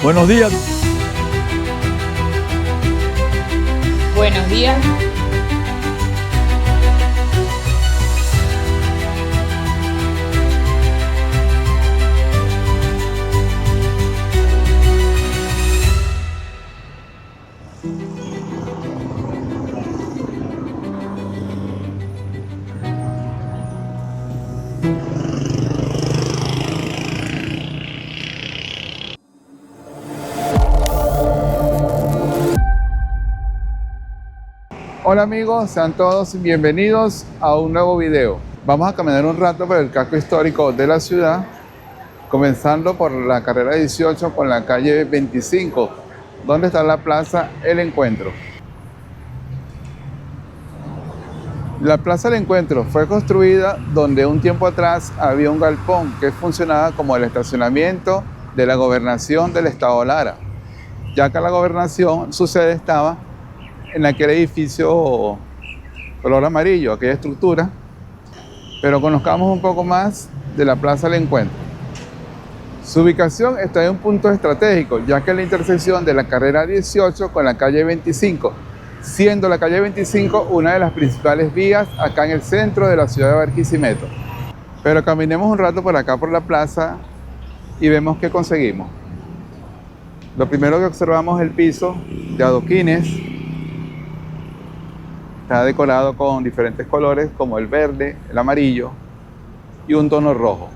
Buenos días. Buenos días. Hola amigos, sean todos bienvenidos a un nuevo video. Vamos a caminar un rato por el casco histórico de la ciudad, comenzando por la carrera 18 con la calle 25, donde está la plaza El Encuentro. La plaza El Encuentro fue construida donde un tiempo atrás había un galpón que funcionaba como el estacionamiento de la gobernación del estado Lara, ya que la gobernación, su sede estaba en aquel edificio color amarillo, aquella estructura. Pero conozcamos un poco más de la plaza del Encuentro. Su ubicación está en un punto estratégico, ya que es la intersección de la carrera 18 con la calle 25, siendo la calle 25 una de las principales vías acá en el centro de la ciudad de Barquisimeto. Pero caminemos un rato por acá por la plaza y vemos qué conseguimos. Lo primero que observamos es el piso de adoquines. Está decorado con diferentes colores como el verde, el amarillo y un tono rojo.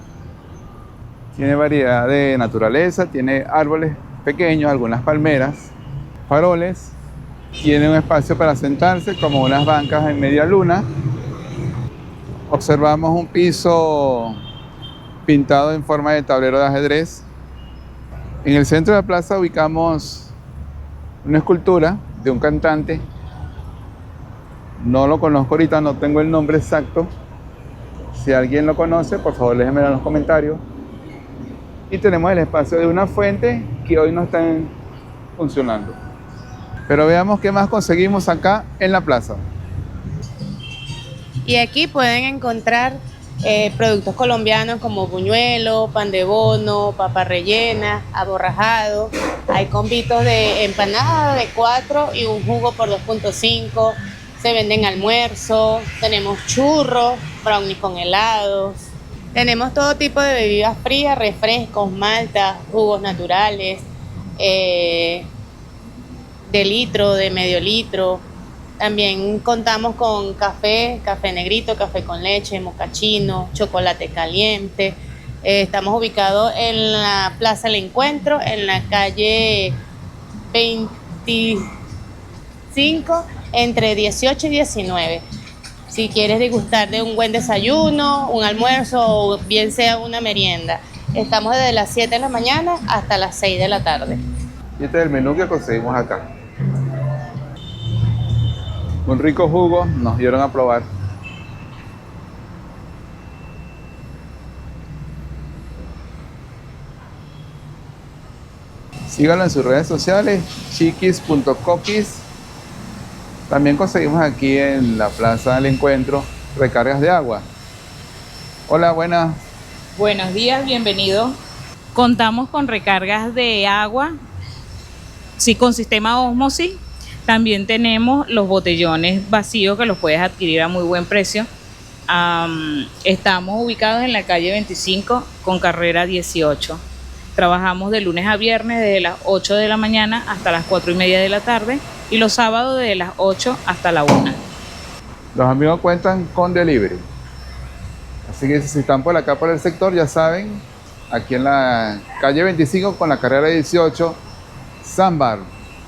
Tiene variedad de naturaleza, tiene árboles pequeños, algunas palmeras, faroles. Tiene un espacio para sentarse como unas bancas en media luna. Observamos un piso pintado en forma de tablero de ajedrez. En el centro de la plaza ubicamos una escultura de un cantante. No lo conozco ahorita, no tengo el nombre exacto. Si alguien lo conoce, por favor déjenmelo en los comentarios. Y tenemos el espacio de una fuente que hoy no está funcionando. Pero veamos qué más conseguimos acá en la plaza. Y aquí pueden encontrar productos colombianos como buñuelo, pan de bono, papa rellena, aborrajado. Hay convitos de empanada de 4 y un jugo por 2.5. Se venden almuerzos, tenemos churros, brownies con helados. Tenemos todo tipo de bebidas frías, refrescos, maltas, jugos naturales, de litro, de medio litro. También contamos con café negrito, café con leche, mocachino, chocolate caliente. Estamos ubicados en la Plaza El Encuentro, en la calle 25, entre 18 y 19. Si quieres degustar de un buen desayuno, un almuerzo o bien sea una merienda, estamos desde las 7 de la mañana hasta las 6 de la tarde. Y este es el menú que conseguimos acá. Un rico jugo nos dieron a probar. Síganlo en sus redes sociales, chiquis.coquis. También conseguimos aquí en la Plaza del Encuentro recargas de agua. Hola, buenas. Buenos días, bienvenido. Contamos con recargas de agua, sí, con sistema ósmosis. También tenemos los botellones vacíos que los puedes adquirir a muy buen precio. Estamos ubicados en la calle 25 con carrera 18. Trabajamos de lunes a viernes desde las 8 de la mañana hasta las 4:30 de la tarde y los sábados desde las 8 hasta la 1. Los amigos cuentan con delivery. Así que si están por acá por el sector, ya saben, aquí en la calle 25 con la carrera 18, Sambar,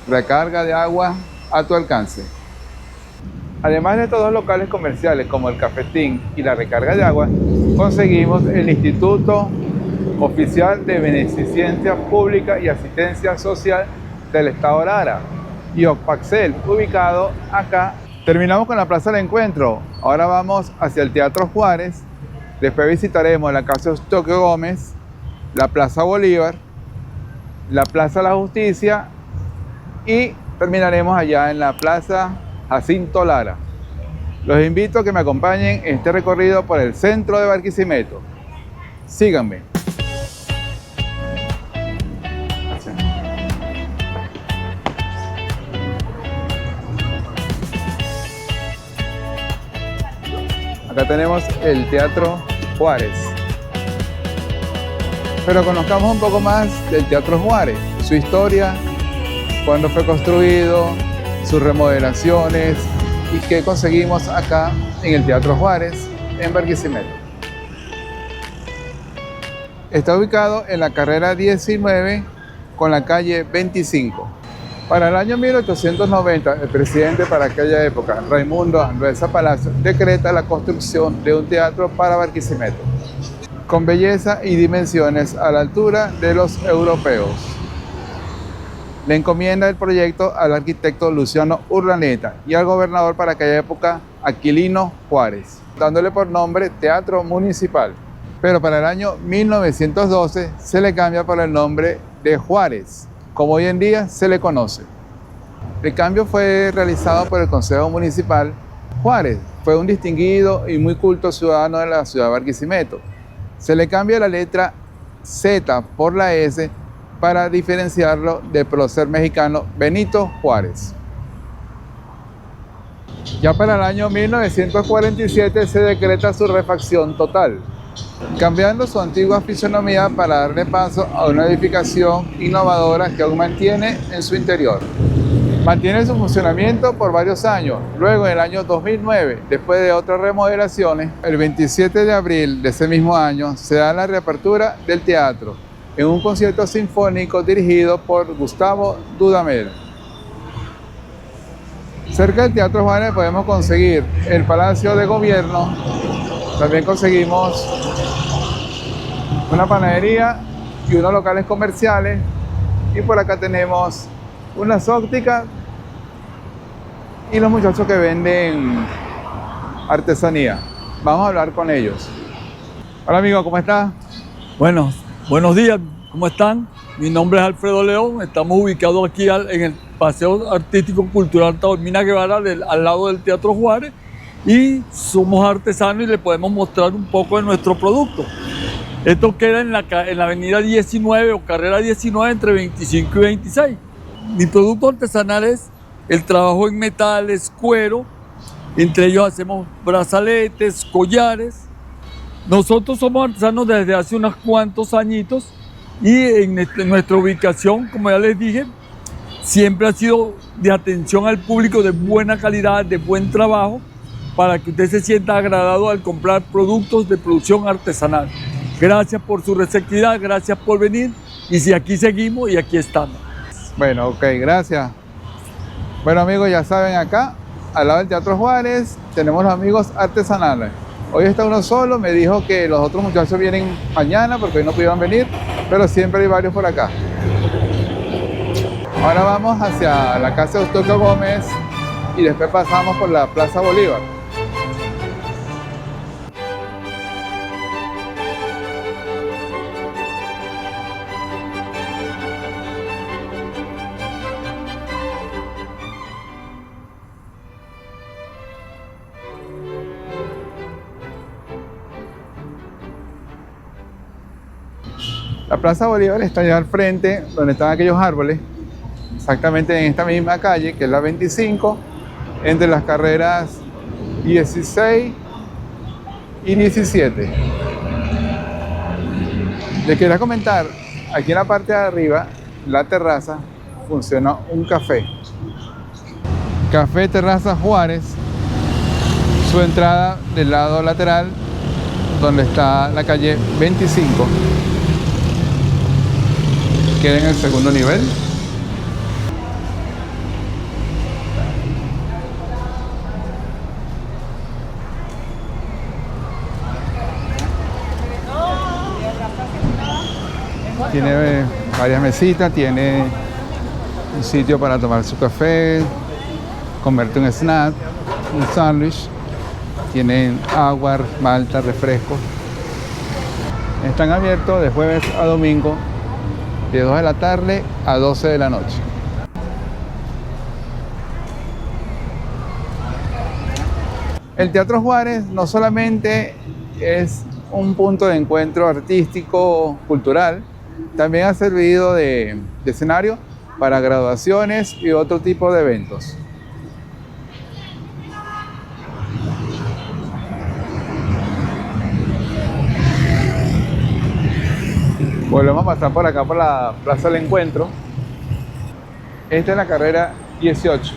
recarga de agua a tu alcance. Además de estos dos locales comerciales como el Cafetín y la recarga de agua, conseguimos el Instituto Oficial de Beneficencia Pública y Asistencia Social del Estado Lara y OCPACSEL, ubicado acá. Terminamos con la Plaza del Encuentro. Ahora vamos hacia el Teatro Juárez. Después visitaremos la Casa Eustoquio Gómez, la Plaza Bolívar, la Plaza La Justicia y terminaremos allá en la Plaza Jacinto Lara. Los invito a que me acompañen en este recorrido por el centro de Barquisimeto. Síganme. Gracias. Acá tenemos el Teatro Juárez. Pero conozcamos un poco más del Teatro Juárez, su historia, cuándo fue construido, sus remodelaciones y qué conseguimos acá en el Teatro Juárez, en Barquisimeto. Está ubicado en la carrera 19 con la calle 25. Para el año 1890, el presidente para aquella época, Raimundo Andueza Palacio, decreta la construcción de un teatro para Barquisimeto, con belleza y dimensiones a la altura de los europeos. Le encomienda el proyecto al arquitecto Luciano Urdaneta y al gobernador para aquella época, Aquilino Juárez, dándole por nombre Teatro Municipal. Pero para el año 1912 se le cambia por el nombre de Juárez, como hoy en día se le conoce. El cambio fue realizado por el Consejo Municipal. Juárez fue un distinguido y muy culto ciudadano de la ciudad de Barquisimeto. Se le cambia la letra Z por la S para diferenciarlo del prócer mexicano Benito Juárez. Ya para el año 1947 se decreta su refacción total, cambiando su antigua fisonomía para darle paso a una edificación innovadora que aún mantiene en su interior. Mantiene su funcionamiento por varios años. Luego, en el año 2009, después de otras remodelaciones, el 27 de abril de ese mismo año se da la reapertura del teatro en un concierto sinfónico dirigido por Gustavo Dudamel. Cerca del Teatro Juárez podemos conseguir el Palacio de Gobierno. También conseguimos una panadería y unos locales comerciales. Y por acá tenemos unas ópticas y los muchachos que venden artesanía. Vamos a hablar con ellos. Hola amigo, ¿cómo estás? Bueno, buenos días, ¿cómo están? Mi nombre es Alfredo León, estamos ubicados aquí en el Paseo Artístico Cultural Taormina Guevara, al lado del Teatro Juárez, y somos artesanos y le podemos mostrar un poco de nuestro producto. Esto queda en la avenida 19 o carrera 19 entre 25 y 26. Mi producto artesanal es el trabajo en metales, cuero, entre ellos hacemos brazaletes, collares. Nosotros somos artesanos desde hace unos cuantos añitos y en nuestra ubicación, como ya les dije, siempre ha sido de atención al público, de buena calidad, de buen trabajo, para que usted se sienta agradado al comprar productos de producción artesanal. Gracias por su receptividad, gracias por venir y si aquí seguimos y aquí estamos. Bueno, ok, gracias. Bueno amigos, ya saben, acá al lado del Teatro Juárez tenemos los amigos artesanales. Hoy está uno solo, me dijo que los otros muchachos vienen mañana porque hoy no pudieron venir, pero siempre hay varios por acá. Ahora vamos hacia la casa de Eustoquio Gómez y después pasamos por la Plaza Bolívar. La Plaza Bolívar está allá al frente, donde están aquellos árboles, exactamente en esta misma calle, que es la 25, entre las carreras 16 y 17. Les quería comentar, aquí en la parte de arriba, la terraza, funciona un café. Café Terraza Juárez, su entrada del lado lateral, donde está la calle 25. Queda en el segundo nivel. Tiene varias mesitas, tiene un sitio para tomar su café, comerte un snack, un sándwich. Tienen agua, malta, refresco. Están abiertos de jueves a domingo, de 2 de la tarde a 12 de la noche. El Teatro Juárez no solamente es un punto de encuentro artístico, cultural, también ha servido de escenario para graduaciones y otro tipo de eventos. Volvemos a pasar por acá por la Plaza del Encuentro. Esta es la carrera 18.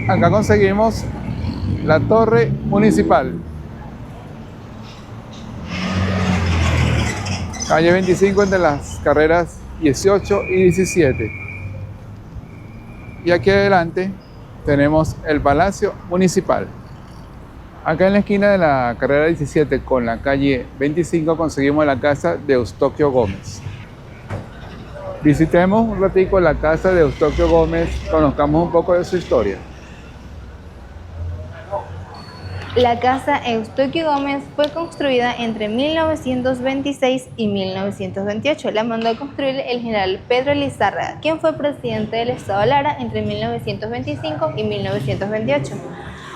Acá conseguimos la torre municipal. Calle 25 entre las carreras 18 y 17. Y aquí adelante tenemos el Palacio Municipal. Acá en la esquina de la carrera 17 con la calle 25 conseguimos la casa de Eustoquio Gómez. Visitemos un ratico la casa de Eustoquio Gómez, conozcamos un poco de su historia. La casa Eustoquio Gómez fue construida entre 1926 y 1928. La mandó a construir el general Pedro Lizárraga, quien fue presidente del estado de Lara entre 1925 y 1928.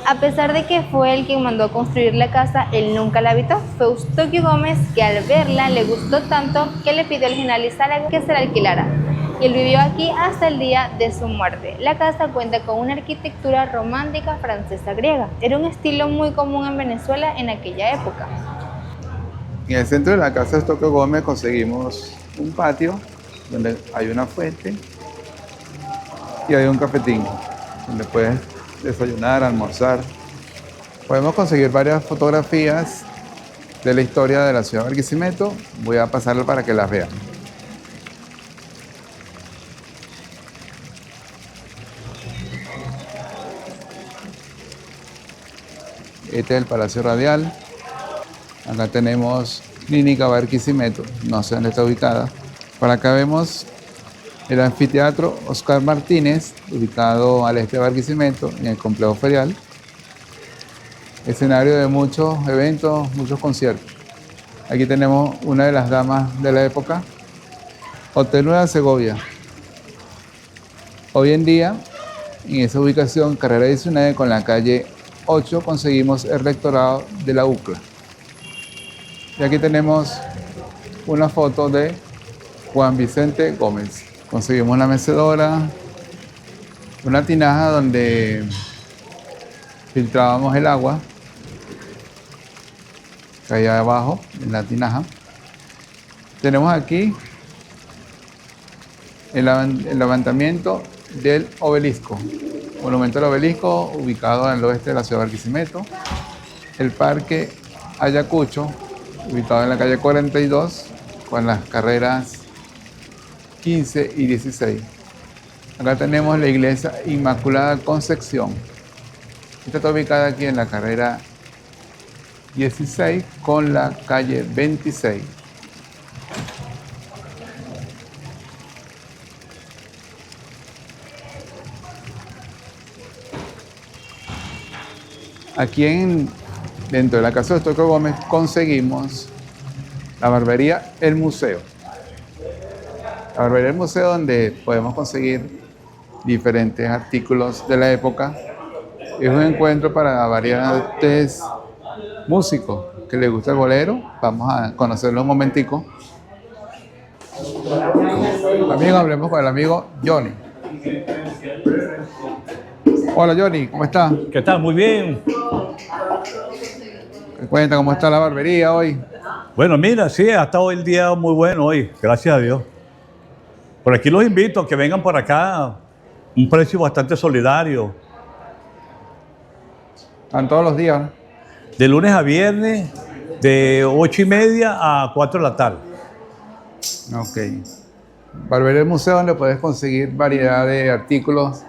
A pesar de que fue él quien mandó a construir la casa, él nunca la habitó. Fue Eustoquio Gómez que al verla le gustó tanto que le pidió al general Lizárraga que se la alquilara. Y él vivió aquí hasta el día de su muerte. La casa cuenta con una arquitectura romántica francesa griega. Era un estilo muy común en Venezuela en aquella época. En el centro de la casa de Eustoquio Gómez conseguimos un patio donde hay una fuente y hay un cafetín donde puedes desayunar, almorzar. Podemos conseguir varias fotografías de la historia de la ciudad de Barquisimeto. Voy a pasarlo para que las vean. Este es el Palacio Radial. Acá tenemos Clínica Barquisimeto, no sé dónde está ubicada. Por acá vemos el anfiteatro Oscar Martínez, ubicado al este de Barquisimeto, en el complejo ferial. Escenario de muchos eventos, muchos conciertos. Aquí tenemos una de las damas de la época, Hotel Nueva Segovia. Hoy en día, en esa ubicación, carrera 19 con la calle 8, conseguimos el rectorado de la UCLA. Y aquí tenemos una foto de Juan Vicente Gómez. Conseguimos una mecedora, una tinaja donde filtrábamos el agua, caía abajo en la tinaja. Tenemos aquí el levantamiento del obelisco, monumento al obelisco ubicado en el oeste de la ciudad de Barquisimeto. El parque Ayacucho, ubicado en la calle 42 con las carreras 15 y 16. Acá tenemos la iglesia Inmaculada Concepción. Esta está ubicada aquí en la carrera 16 con la calle 26. Aquí dentro de la casa de Eustoquio Gómez conseguimos la barbería El Museo. La barbería El Museo, donde podemos conseguir diferentes artículos de la época. Es un encuentro para variantes músicos que les gusta el bolero. Vamos a conocerlo un momentico. También hablemos con el amigo Johnny. Hola Johnny, ¿cómo estás? ¿Qué tal? Muy bien. Cuenta cómo está la barbería hoy. Bueno, mira, sí, ha estado el día muy bueno hoy, gracias a Dios. Por aquí los invito a que vengan por acá, un precio bastante solidario. ¿Están todos los días? De lunes a viernes, de 8:30 a 4 de la tarde. Ok. Barbería El Museo, donde puedes conseguir variedad de artículos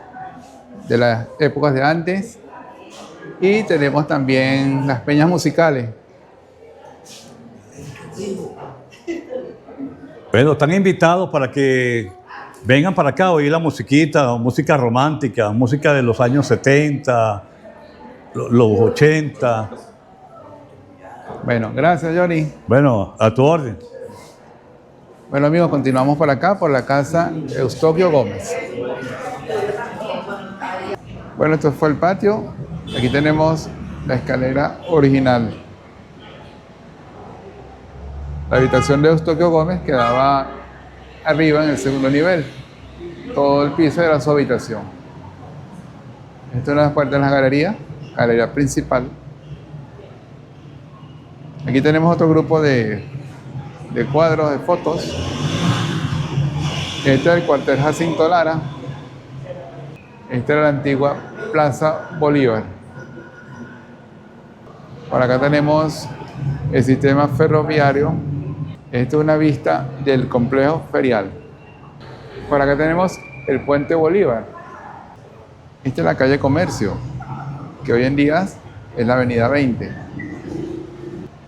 de las épocas de antes. Y tenemos también las peñas musicales. Bueno, están invitados para que vengan para acá a oír la musiquita, música romántica, música de los años 70, los 80. Bueno, gracias Johnny. Bueno, a tu orden. Bueno amigos, continuamos por acá, por la casa Eustoquio Gómez. Bueno, esto fue el patio Aquí tenemos la escalera original. La habitación de Eustoquio Gómez quedaba arriba en el segundo nivel. Todo el piso era su habitación. Esta es una de las puertas de la galería principal. Aquí tenemos otro grupo de cuadros, de fotos. Este es el cuartel Jacinto Lara. Esta era la antigua Plaza Bolívar. Por acá tenemos el sistema ferroviario. Esta es una vista del complejo ferial. Por acá tenemos el puente Bolívar. Esta es la calle Comercio, que hoy en día es la avenida 20.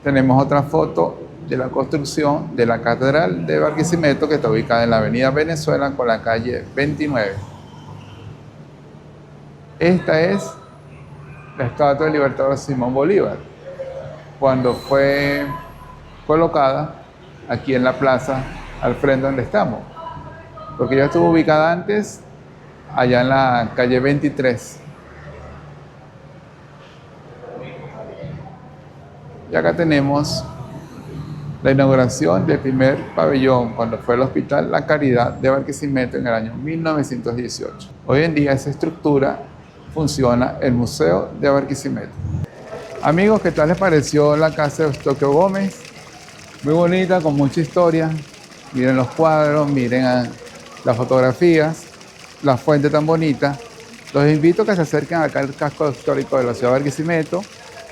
Tenemos otra foto de la construcción de la Catedral de Barquisimeto, que está ubicada en la avenida Venezuela con la calle 29. Esta es la estatua del libertador Simón Bolívar, cuando fue colocada aquí en la plaza al frente donde estamos, porque ya estuvo ubicada antes allá en la calle 23. Y acá tenemos la inauguración del primer pabellón cuando fue el Hospital La Caridad de Barquisimeto en el año 1918. Hoy en día esa estructura funciona el Museo de Barquisimeto. Amigos, ¿qué tal les pareció la casa de Eustoquio Gómez? Muy bonita, con mucha historia. Miren los cuadros, miren las fotografías, la fuente tan bonita. Los invito a que se acerquen acá al casco histórico de la ciudad de Barquisimeto,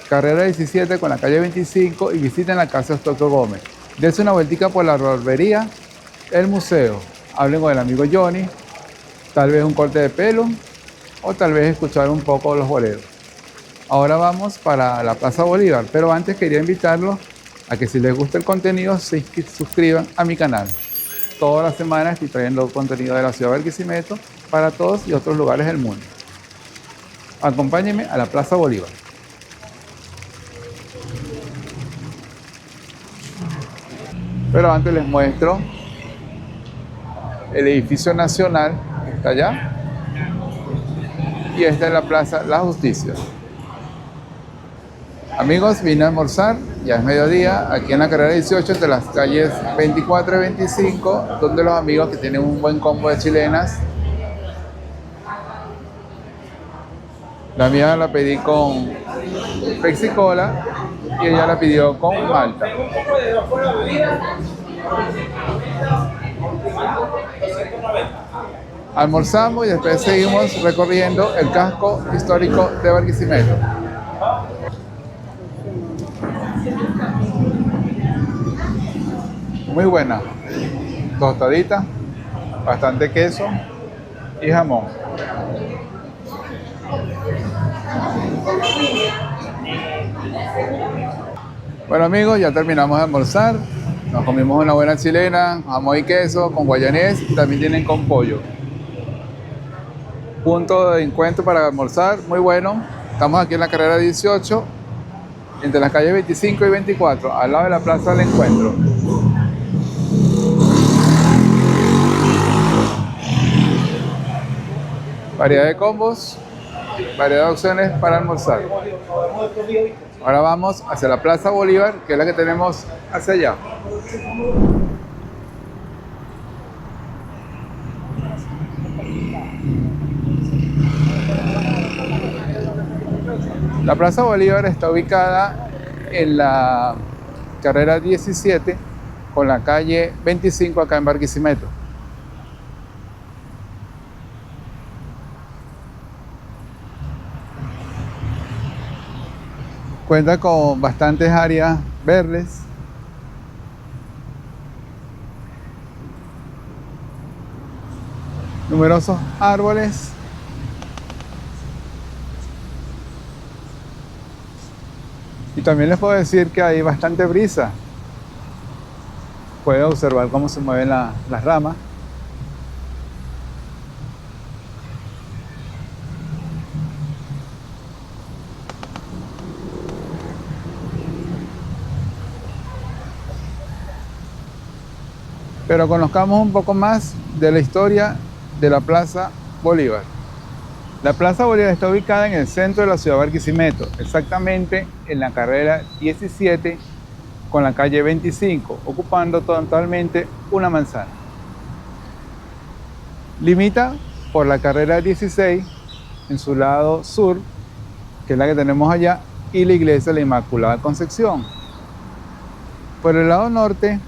carrera 17 con la calle 25, y visiten la casa de Eustoquio Gómez. Dense una vueltica por la barbería, el museo. Hablen con el amigo Johnny, tal vez un corte de pelo o tal vez escuchar un poco los boleros. Ahora vamos para la Plaza Bolívar, pero antes quería invitarlos a que si les gusta el contenido se suscriban a mi canal. Toda la semana estoy trayendo contenido de la ciudad de Barquisimeto para todos y otros lugares del mundo. Acompáñenme a la Plaza Bolívar. Pero antes les muestro el edificio nacional, que está allá, y esta es la Plaza La Justicia. Amigos, vine a almorzar, ya es mediodía, aquí en la carrera 18, entre las calles 24 y 25, donde los amigos que tienen un buen combo de chilenas. La mía la pedí con Pepsi Cola y ella la pidió con Malta. Almorzamos y después seguimos recorriendo el casco histórico de Barquisimeto. Muy buena, tostadita, bastante queso y jamón. Bueno amigos, ya terminamos de almorzar. Nos comimos una buena chilena, jamón y queso con guayanés, y también tienen con pollo. Punto de encuentro para almorzar, muy bueno. Estamos aquí en la carrera 18, entre las calles 25 y 24, al lado de la Plaza del Encuentro. Variedad de combos, variedad de opciones para almorzar. Ahora vamos hacia la Plaza Bolívar, que es la que tenemos hacia allá. La Plaza Bolívar está ubicada en la carrera 17 con la calle 25 acá en Barquisimeto. Cuenta con bastantes áreas verdes. Numerosos árboles. Y también les puedo decir que hay bastante brisa. Pueden observar cómo se mueven las ramas. Pero conozcamos un poco más de la historia de la Plaza Bolívar. La Plaza Bolívar está ubicada en el centro de la ciudad de Barquisimeto, exactamente en la carrera 17 con la calle 25, ocupando totalmente una manzana. Limita por la carrera 16 en su lado sur, que es la que tenemos allá, y la iglesia de la Inmaculada Concepción. Por el lado norte,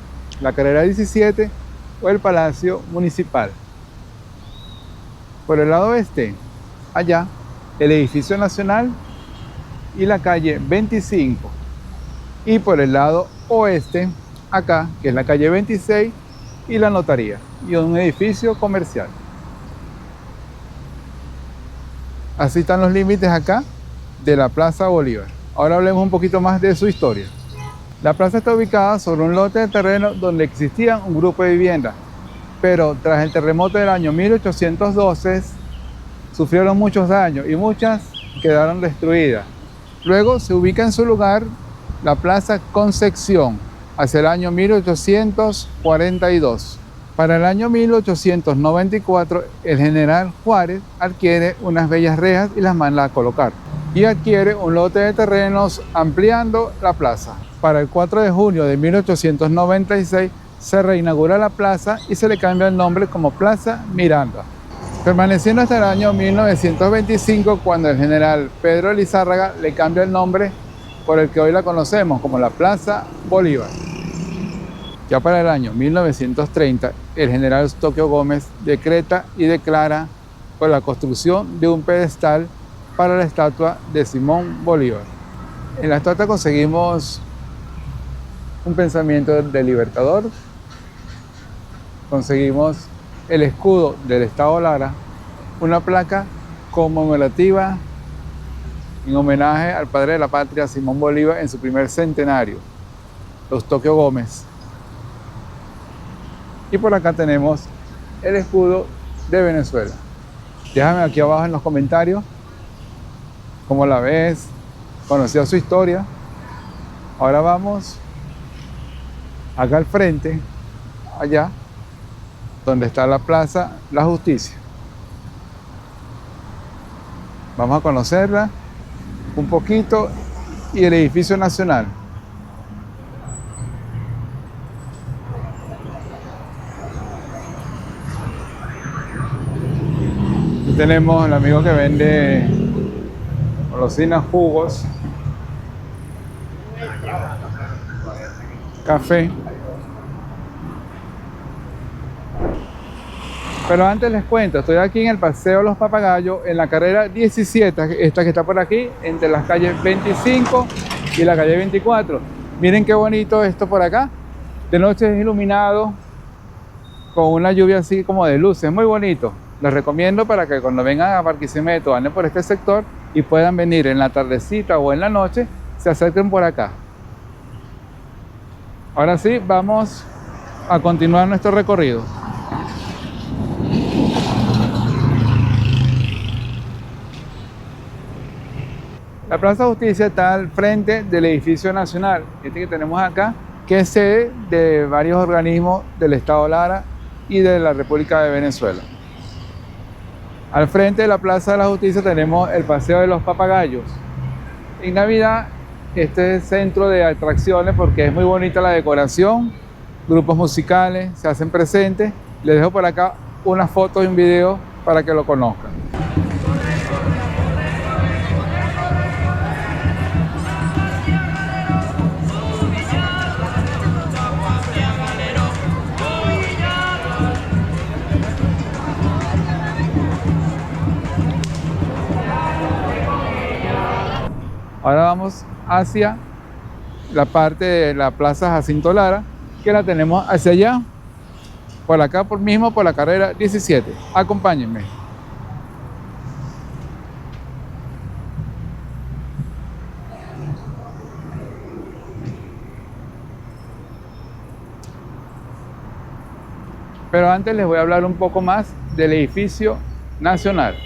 la carrera 17 o el Palacio Municipal. Por el lado oeste, allá, el Edificio Nacional y la calle 25. Y por el lado oeste, acá, que es la calle 26 y la notaría, y un edificio comercial. Así están los límites acá de la Plaza Bolívar. Ahora hablemos un poquito más de su historia. La plaza está ubicada sobre un lote de terreno donde existía un grupo de viviendas, pero tras el terremoto del año 1812 sufrieron muchos daños y muchas quedaron destruidas. Luego se ubica en su lugar la Plaza Concepción hacia el año 1842. Para el año 1894, el general Juárez adquiere unas bellas rejas y las manda a colocar. Y adquiere un lote de terrenos ampliando la plaza. Para el 4 de junio de 1896 se reinaugura la plaza y se le cambia el nombre como Plaza Miranda, permaneciendo hasta el año 1925, cuando el general Pedro Lizárraga le cambia el nombre por el que hoy la conocemos como la Plaza Bolívar. Ya para el año 1930, el general Eustoquio Gómez decreta y declara por la construcción de un pedestal para la estatua de Simón Bolívar. En la estatua conseguimos un pensamiento del libertador, conseguimos el escudo del Estado Lara, una placa conmemorativa en homenaje al padre de la patria, Simón Bolívar, en su primer centenario, Eustoquio Gómez. Y por acá tenemos el escudo de Venezuela. Déjame aquí abajo en los comentarios cómo la ves, conocía su historia. Ahora vamos acá al frente, allá, donde está la Plaza La Justicia. Vamos a conocerla un poquito y el Edificio Nacional. Aquí tenemos el amigo que vende golosinas, jugos, café. Pero antes les cuento, estoy aquí en el Paseo Los Papagayos, en la carrera 17, esta que está por aquí, entre las calles 25 y la calle 24. Miren qué bonito esto por acá. De noche es iluminado con una lluvia así como de luces, muy bonito. Les recomiendo para que cuando vengan a Barquisimeto, anden por este sector y puedan venir en la tardecita o en la noche, se acerquen por acá. Ahora sí, vamos a continuar nuestro recorrido. La Plaza Justicia está al frente del Edificio Nacional, este que tenemos acá, que es sede de varios organismos del Estado Lara y de la República de Venezuela. Al frente de la Plaza de la Justicia tenemos el Paseo de los Papagayos. En Navidad, este es centro de atracciones porque es muy bonita la decoración, grupos musicales se hacen presentes. Les dejo por acá unas fotos y un video para que lo conozcan. Ahora vamos hacia la parte de la Plaza Jacinto Lara, que la tenemos hacia allá, por acá mismo, por la carrera 17. Acompáñenme. Pero antes les voy a hablar un poco más del Edificio Nacional.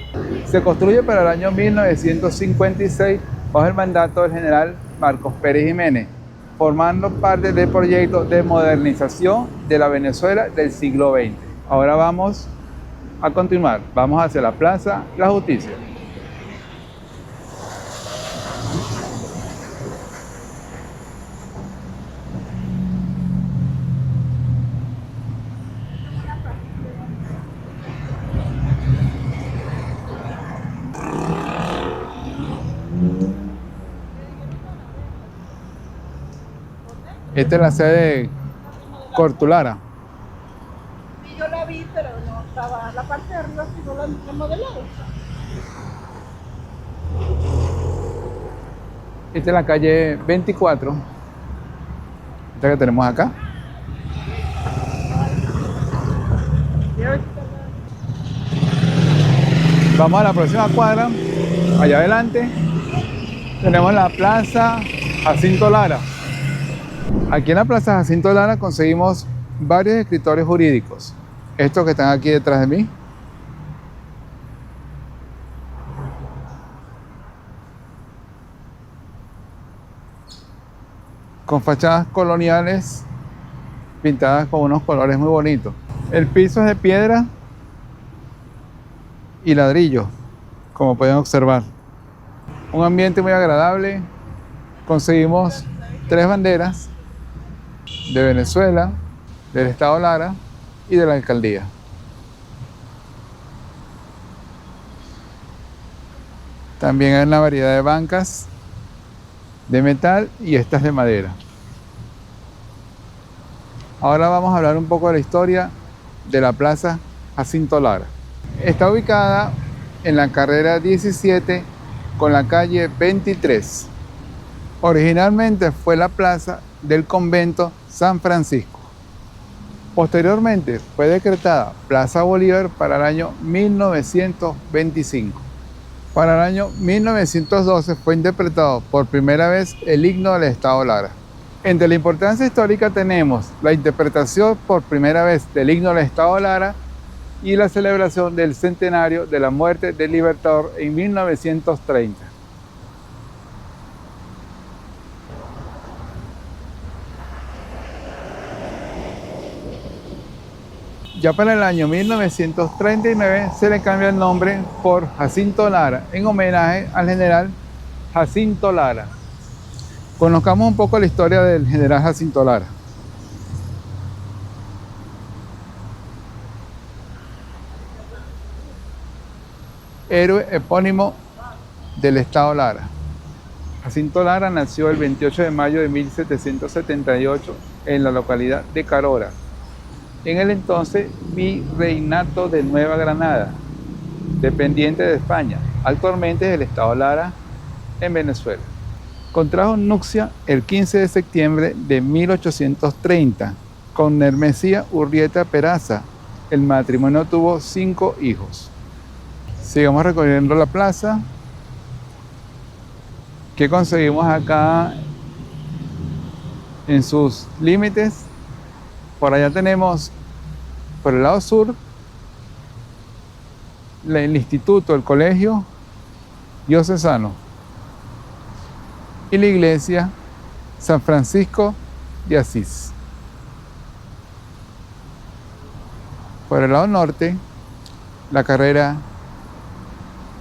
Se construye para el año 1956 bajo el mandato del general Marcos Pérez Jiménez, formando parte del proyecto de modernización de la Venezuela del siglo XX. Ahora vamos a continuar, vamos hacia la Plaza La Justicia. Esta es la sede de Cortulara. Sí, yo la vi, pero no estaba, la parte de arriba sí no la remodelaron. Esta es la calle 24, esta que tenemos acá. Vamos a la próxima cuadra, allá adelante tenemos la Plaza Jacinto Lara. Aquí en la Plaza Jacinto Lara conseguimos varios escritorios jurídicos. Estos que están aquí detrás de mí. Con fachadas coloniales pintadas con unos colores muy bonitos. El piso es de piedra y ladrillo, como pueden observar. Un ambiente muy agradable. Conseguimos 3 banderas de Venezuela, del estado Lara y de la alcaldía. También hay una variedad de bancas de metal y estas de madera. Ahora vamos a hablar un poco de la historia de la Plaza Jacinto Lara. Está ubicada en la carrera 17 con la calle 23. Originalmente fue la plaza del convento San Francisco. Posteriormente fue decretada Plaza Bolívar para el año 1925. Para el año 1912 fue interpretado por primera vez el himno del estado Lara. Entre la importancia histórica tenemos la interpretación por primera vez del himno del estado Lara y la celebración del centenario de la muerte del Libertador en 1930. Ya para el año 1939 se le cambia el nombre por Jacinto Lara en homenaje al general Jacinto Lara. Conozcamos un poco la historia del general Jacinto Lara. Héroe epónimo del estado Lara. Jacinto Lara nació el 28 de mayo de 1778 en la localidad de Carora, en el entonces Virreinato de Nueva Granada, dependiente de España, actualmente es el estado Lara en Venezuela. Contrajo nupcia el 15 de septiembre de 1830 con Hermesía Urrieta Peraza. El matrimonio tuvo 5 hijos. Sigamos recorriendo la plaza. ¿Qué conseguimos acá en sus límites? Por allá tenemos, por el lado sur, el instituto, el colegio diocesano y la iglesia San Francisco de Asís. Por el lado norte, la carrera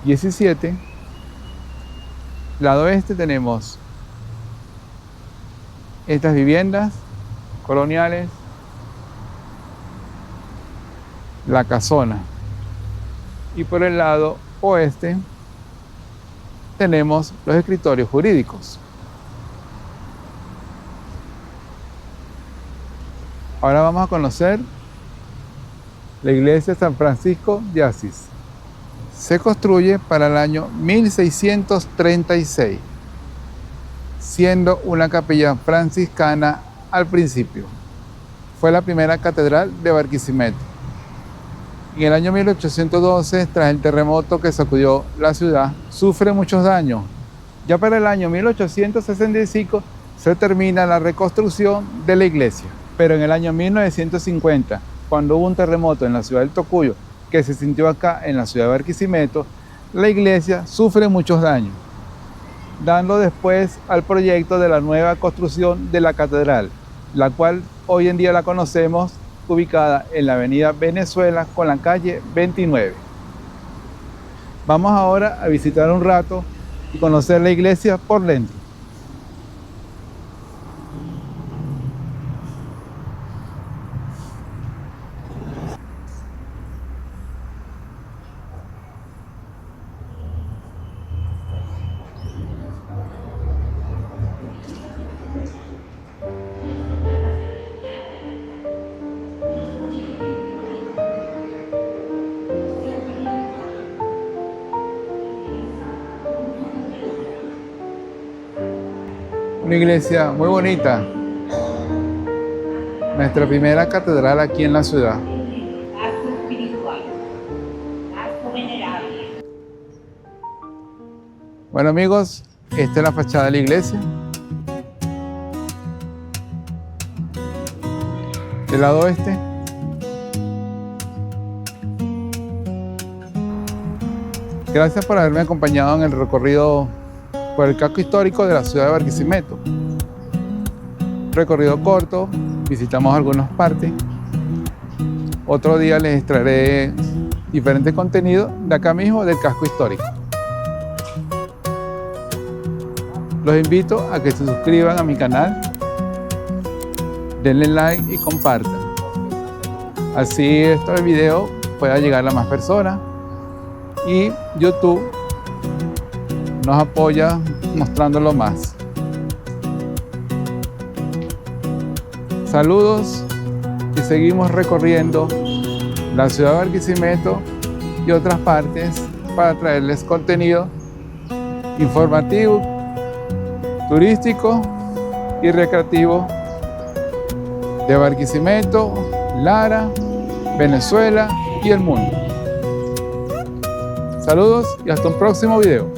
17. Lado oeste tenemos estas viviendas coloniales, la casona, y por el lado oeste tenemos los escritorios jurídicos. Ahora vamos a conocer la iglesia San Francisco de Asís. Se construye para el año 1636, siendo una capilla franciscana al principio. Fue la primera catedral de Barquisimeto. En el año 1812, tras el terremoto que sacudió la ciudad, sufre muchos daños. Ya para el año 1865 se termina la reconstrucción de la iglesia. Pero en el año 1950, cuando hubo un terremoto en la ciudad del Tocuyo, que se sintió acá en la ciudad de Barquisimeto, la iglesia sufre muchos daños, dando después al proyecto de la nueva construcción de la catedral, la cual hoy en día la conocemos ubicada en la avenida Venezuela con la calle 29. Vamos ahora a visitar un rato y conocer la iglesia por dentro. Una iglesia muy bonita. Nuestra primera catedral aquí en la ciudad. Bueno amigos, esta es la fachada de la iglesia. Del lado oeste. Gracias por haberme acompañado en el recorrido por el casco histórico de la ciudad de Barquisimeto. Recorrido corto, visitamos algunas partes. Otro día les traeré diferentes contenidos de acá mismo del casco histórico. Los invito a que se suscriban a mi canal, denle like y compartan. Así este video pueda llegar a más personas y YouTube nos apoya mostrándolo más. Saludos y seguimos recorriendo la ciudad de Barquisimeto y otras partes para traerles contenido informativo, turístico y recreativo de Barquisimeto, Lara, Venezuela y el mundo. Saludos y hasta un próximo video.